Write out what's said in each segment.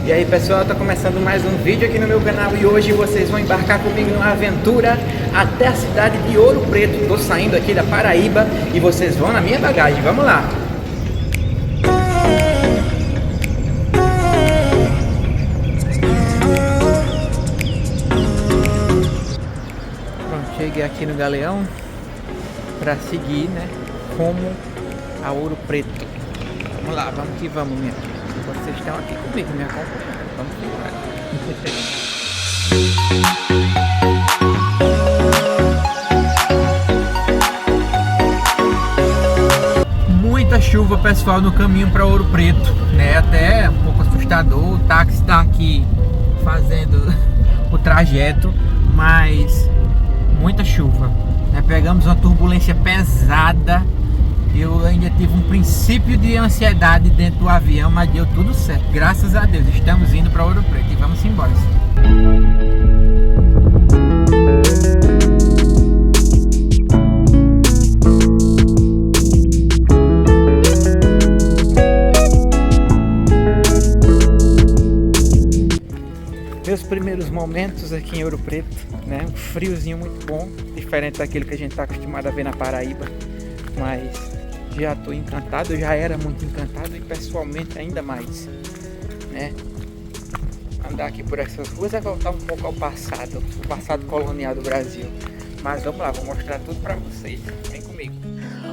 E aí pessoal, tá começando mais um vídeo aqui no meu canal e hoje vocês vão embarcar comigo numa aventura até a cidade de Ouro Preto. Tô saindo aqui da Paraíba e vocês vão na minha bagagem, vamos lá! Pronto, cheguei aqui no Galeão para seguir, né, rumo a Ouro Preto. Vamos lá, vamos que vamos, minha. Vocês estão aqui comigo, me acompanhando. Vamos embora. Muita chuva, pessoal, no caminho para Ouro Preto, né? Até um pouco assustador. O táxi está aqui fazendo o trajeto, mas muita chuva, né? Pegamos uma turbulência pesada. Eu ainda tive um princípio de ansiedade dentro do avião, mas deu tudo certo. Graças a Deus, estamos indo para Ouro Preto e vamos embora. Meus primeiros momentos aqui em Ouro Preto, né? Um friozinho muito bom, diferente daquele que a gente está acostumado a ver na Paraíba, mas já estou encantado, eu já era muito encantado e pessoalmente ainda mais, né? Andar aqui por essas ruas é voltar um pouco ao passado, o passado colonial do Brasil. Mas vamos lá, vou mostrar tudo para vocês, vem comigo.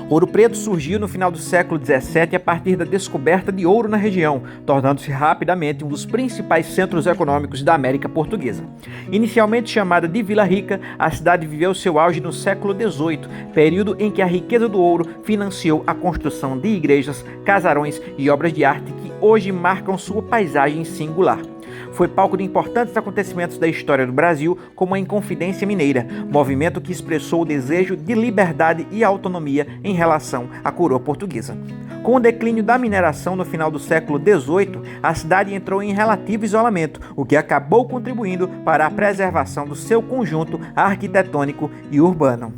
Ouro Preto surgiu no final do século XVII a partir da descoberta de ouro na região, tornando-se rapidamente um dos principais centros econômicos da América Portuguesa. Inicialmente chamada de Vila Rica, a cidade viveu seu auge no século XVIII, período em que a riqueza do ouro financiou a construção de igrejas, casarões e obras de arte que hoje marcam sua paisagem singular. Foi palco de importantes acontecimentos da história do Brasil, como a Inconfidência Mineira, movimento que expressou o desejo de liberdade e autonomia em relação à coroa portuguesa. Com o declínio da mineração no final do século XVIII, a cidade entrou em relativo isolamento, o que acabou contribuindo para a preservação do seu conjunto arquitetônico e urbano.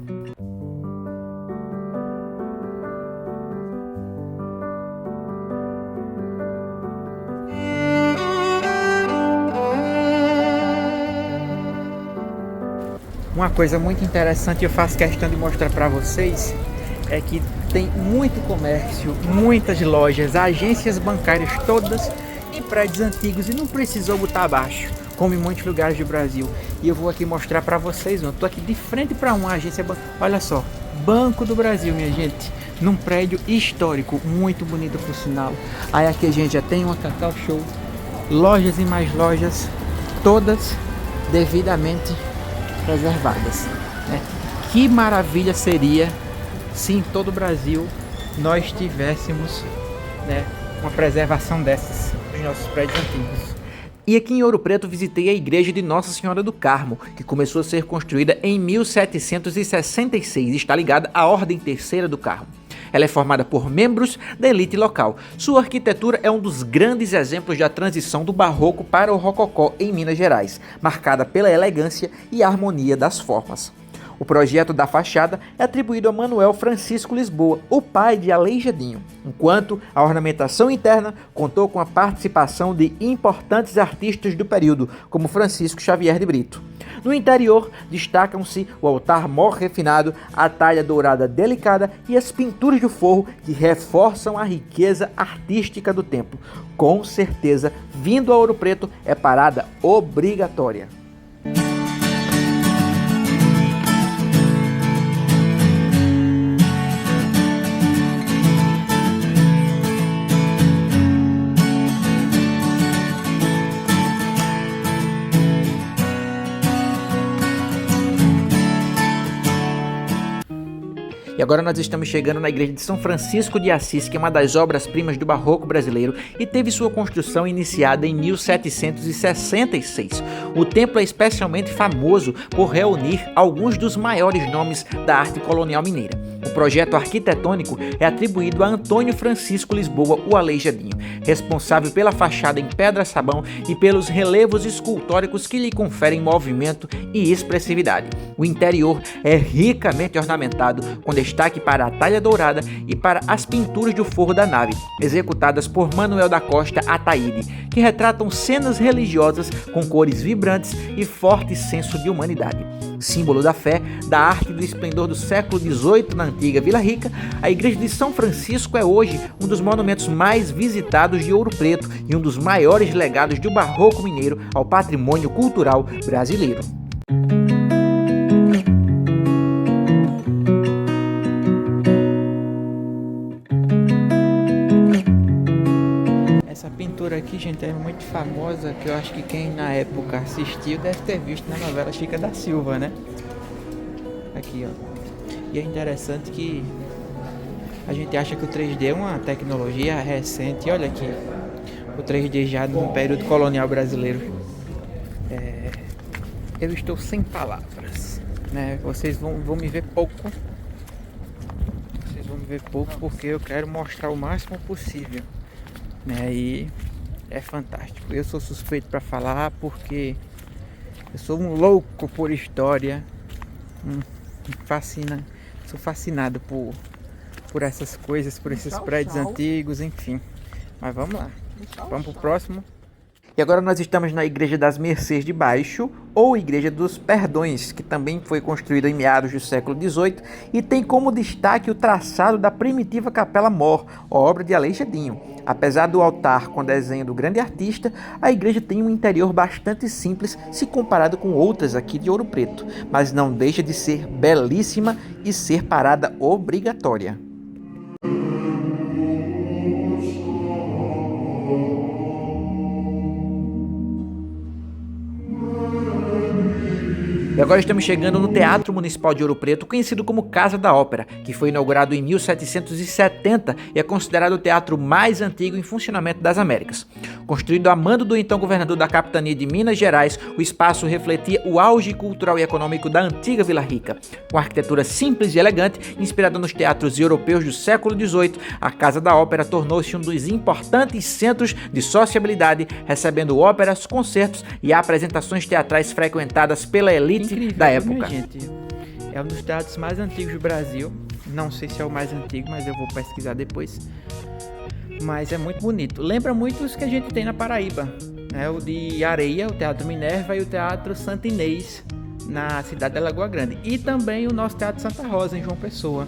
Uma coisa muito interessante, eu faço questão de mostrar para vocês, é que tem muito comércio, muitas lojas, agências bancárias todas em prédios antigos e não precisou botar abaixo, como em muitos lugares do Brasil. E eu vou aqui mostrar para vocês, eu tô aqui de frente para uma agência bancária, olha só, Banco do Brasil, minha gente, num prédio histórico, muito bonito por sinal. Aí aqui a gente já tem uma Cacau Show, lojas e mais lojas, todas devidamente preservadas, né? Que maravilha seria se em todo o Brasil nós tivéssemos, né, uma preservação dessas dos nossos prédios antigos. E aqui em Ouro Preto visitei a igreja de Nossa Senhora do Carmo, que começou a ser construída em 1766 e está ligada à Ordem Terceira do Carmo. Ela é formada por membros da elite local. Sua arquitetura é um dos grandes exemplos da transição do barroco para o rococó em Minas Gerais, marcada pela elegância e harmonia das formas. O projeto da fachada é atribuído a Manuel Francisco Lisboa, o pai de Aleijadinho, enquanto a ornamentação interna contou com a participação de importantes artistas do período, como Francisco Xavier de Brito. No interior, destacam-se o altar mor refinado, a talha dourada delicada e as pinturas do forro que reforçam a riqueza artística do templo. Com certeza, vindo a Ouro Preto é parada obrigatória. E agora nós estamos chegando na igreja de São Francisco de Assis, que é uma das obras-primas do barroco brasileiro e teve sua construção iniciada em 1766. O templo é especialmente famoso por reunir alguns dos maiores nomes da arte colonial mineira. O projeto arquitetônico é atribuído a Antônio Francisco Lisboa, o Aleijadinho, responsável pela fachada em pedra-sabão e pelos relevos escultóricos que lhe conferem movimento e expressividade. O interior é ricamente ornamentado, com destaque para a talha dourada e para as pinturas do forro da nave, executadas por Manuel da Costa Ataíde, que retratam cenas religiosas com cores vibrantes e forte senso de humanidade. Símbolo da fé, da arte e do esplendor do século XVIII na antiga Vila Rica, a Igreja de São Francisco é hoje um dos monumentos mais visitados de Ouro Preto e um dos maiores legados do barroco mineiro ao patrimônio cultural brasileiro. Essa pintura aqui, gente, é muito famosa, que eu acho que quem na época assistiu deve ter visto na novela Chica da Silva, né? Aqui, ó. E é interessante que a gente acha que o 3D é uma tecnologia recente. Olha aqui, o 3D já no período colonial brasileiro. Eu estou sem palavras, né? Vocês vão me ver pouco. Vocês vão me ver pouco porque eu quero mostrar o máximo possível, né? E é fantástico. Eu sou suspeito para falar porque eu sou um louco por história. Me fascina. Sou fascinado por essas coisas, por esses prédios antigos, enfim. Mas vamos lá. Vamos pro próximo. E agora nós estamos na Igreja das Mercês de Baixo, ou Igreja dos Perdões, que também foi construída em meados do século XVIII e tem como destaque o traçado da primitiva Capela Mor, obra de Aleijadinho. Apesar do altar com desenho do grande artista, a igreja tem um interior bastante simples se comparado com outras aqui de Ouro Preto, mas não deixa de ser belíssima e ser parada obrigatória. E agora estamos chegando no Teatro Municipal de Ouro Preto, conhecido como Casa da Ópera, que foi inaugurado em 1770 e é considerado o teatro mais antigo em funcionamento das Américas. Construído a mando do então governador da capitania de Minas Gerais, o espaço refletia o auge cultural e econômico da antiga Vila Rica. Com arquitetura simples e elegante, inspirada nos teatros europeus do século XVIII, a Casa da Ópera tornou-se um dos importantes centros de sociabilidade, recebendo óperas, concertos e apresentações teatrais frequentadas pela elite incrível, da época. Gente, é um dos teatros mais antigos do Brasil. Não sei se é o mais antigo, mas eu vou pesquisar depois. Mas é muito bonito. Lembra muito os que a gente tem na Paraíba, né? O de Areia, o Teatro Minerva, e o Teatro Santa Inês, na cidade da Lagoa Grande. E também o nosso Teatro Santa Rosa, em João Pessoa,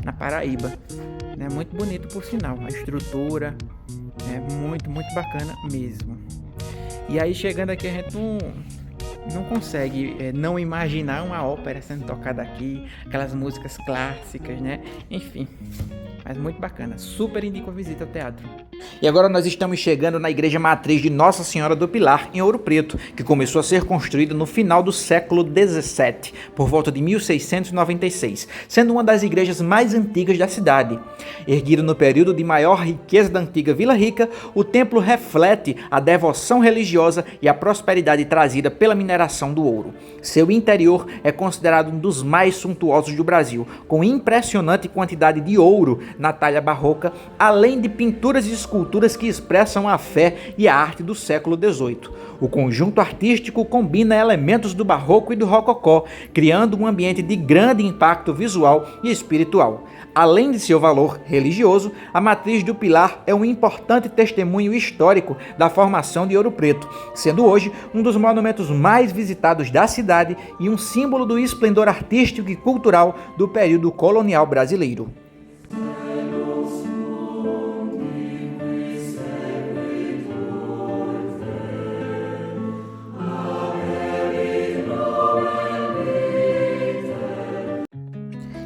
na Paraíba. É muito bonito, por sinal. A estrutura é muito, muito bacana mesmo. E aí, chegando aqui, a gente não consegue não imaginar uma ópera sendo tocada aqui, aquelas músicas clássicas, né? Enfim, mas muito bacana. Super indico a visita ao teatro. E agora nós estamos chegando na Igreja Matriz de Nossa Senhora do Pilar, em Ouro Preto, que começou a ser construída no final do século XVII, por volta de 1696, sendo uma das igrejas mais antigas da cidade. Erguido no período de maior riqueza da antiga Vila Rica, o templo reflete a devoção religiosa e a prosperidade trazida pela mineração do ouro. Seu interior é considerado um dos mais suntuosos do Brasil, com impressionante quantidade de ouro na talha barroca, além de pinturas e esculturas que expressam a fé e a arte do século XVIII. O conjunto artístico combina elementos do barroco e do rococó, criando um ambiente de grande impacto visual e espiritual. Além de seu valor religioso, a Matriz do Pilar é um importante testemunho histórico da formação de Ouro Preto, sendo hoje um dos monumentos mais visitados da cidade e um símbolo do esplendor artístico e cultural do período colonial brasileiro.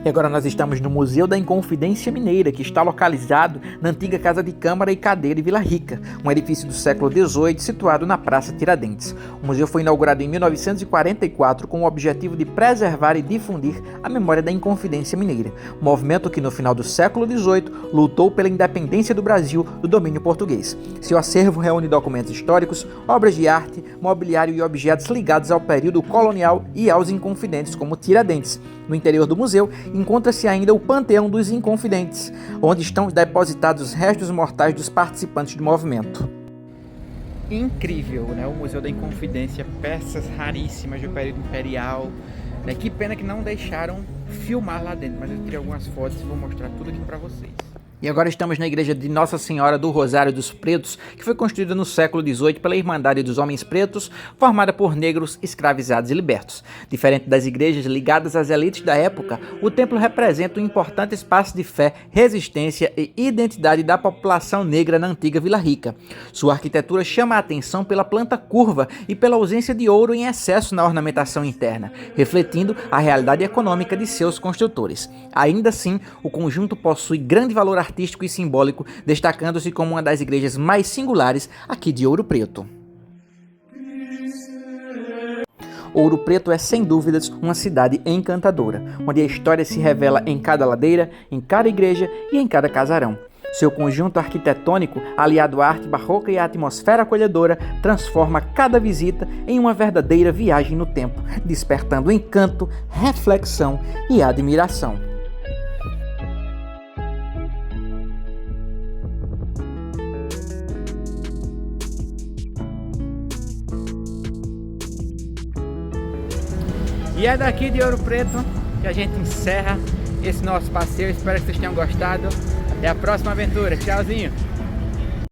E agora nós estamos no Museu da Inconfidência Mineira, que está localizado na antiga Casa de Câmara e Cadeira de Vila Rica, um edifício do século XVIII situado na Praça Tiradentes. O museu foi inaugurado em 1944 com o objetivo de preservar e difundir a memória da Inconfidência Mineira, movimento que no final do século XVIII lutou pela independência do Brasil do domínio português. Seu acervo reúne documentos históricos, obras de arte, mobiliário e objetos ligados ao período colonial e aos inconfidentes, como Tiradentes. No interior do museu, encontra-se ainda o Panteão dos Inconfidentes, onde estão depositados os restos mortais dos participantes do movimento. Incrível, né? O Museu da Inconfidência, peças raríssimas do período imperial. Que pena que não deixaram filmar lá dentro, mas eu tirei algumas fotos e vou mostrar tudo aqui para vocês. E agora estamos na igreja de Nossa Senhora do Rosário dos Pretos, que foi construída no século XVIII pela Irmandade dos Homens Pretos, formada por negros escravizados e libertos. Diferente das igrejas ligadas às elites da época, o templo representa um importante espaço de fé, resistência e identidade da população negra na antiga Vila Rica. Sua arquitetura chama a atenção pela planta curva e pela ausência de ouro em excesso na ornamentação interna, refletindo a realidade econômica de seus construtores. Ainda assim, o conjunto possui grande valor artístico e simbólico, destacando-se como uma das igrejas mais singulares aqui de Ouro Preto. Ouro Preto é, sem dúvidas, uma cidade encantadora, onde a história se revela em cada ladeira, em cada igreja e em cada casarão. Seu conjunto arquitetônico, aliado à arte barroca e à atmosfera acolhedora, transforma cada visita em uma verdadeira viagem no tempo, despertando encanto, reflexão e admiração. E é daqui de Ouro Preto que a gente encerra esse nosso passeio. Espero que vocês tenham gostado. Até a próxima aventura. Tchauzinho!